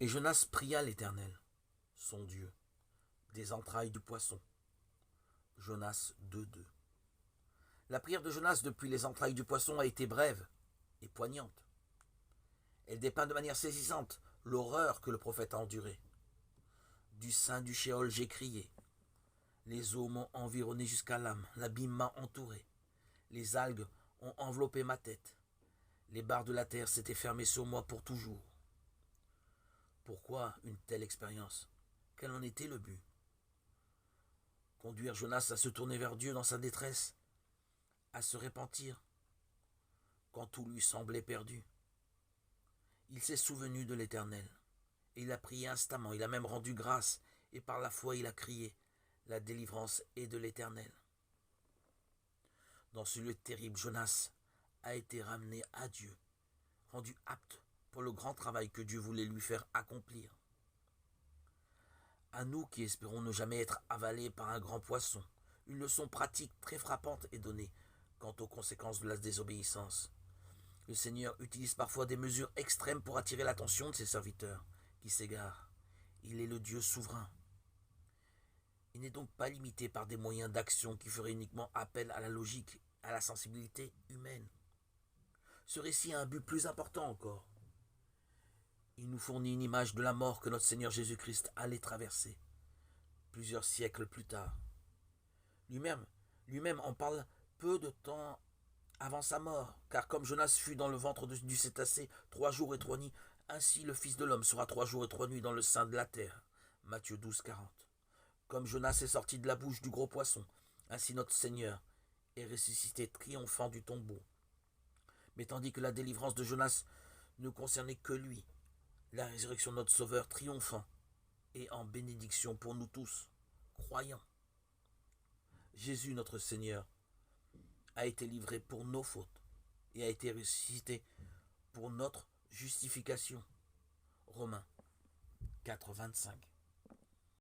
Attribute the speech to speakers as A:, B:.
A: Et Jonas pria l'Éternel, son Dieu, des entrailles du poisson. Jonas 2:2. La prière de Jonas depuis les entrailles du poisson a été brève et poignante. Elle dépeint de manière saisissante l'horreur que le prophète a endurée. Du sein du Shéol j'ai crié. Les eaux m'ont environné jusqu'à l'âme, l'abîme m'a entouré. Les algues ont enveloppé ma tête. Les barres de la terre s'étaient fermées sur moi pour toujours. Pourquoi une telle expérience? Quel en était le but? Conduire Jonas à se tourner vers Dieu dans sa détresse, à se repentir, quand tout lui semblait perdu. Il s'est souvenu de l'Éternel, et il a prié instamment, il a même rendu grâce, et par la foi il a crié, la délivrance est de l'Éternel. Dans ce lieu terrible, Jonas a été ramené à Dieu, rendu apte pour le grand travail que Dieu voulait lui faire accomplir. À nous qui espérons ne jamais être avalés par un grand poisson, une leçon pratique très frappante est donnée quant aux conséquences de la désobéissance. Le Seigneur utilise parfois des mesures extrêmes pour attirer l'attention de ses serviteurs qui s'égarent. Il est le Dieu souverain. Il n'est donc pas limité par des moyens d'action qui feraient uniquement appel à la logique, à la sensibilité humaine. Ce récit a un but plus important encore. Il nous fournit une image de la mort que notre Seigneur Jésus-Christ allait traverser plusieurs siècles plus tard. Lui-même en parle peu de temps avant sa mort, car comme Jonas fut dans le ventre du cétacé 3 jours et 3 nuits, ainsi le Fils de l'homme sera 3 jours et 3 nuits dans le sein de la terre. Matthieu 12:40. Comme Jonas est sorti de la bouche du gros poisson, ainsi notre Seigneur est ressuscité triomphant du tombeau. Mais tandis que la délivrance de Jonas ne concernait que lui, la résurrection de notre Sauveur triomphant et en bénédiction pour nous tous, croyants. Jésus notre Seigneur a été livré pour nos fautes et a été ressuscité pour notre justification. Romains 4:25.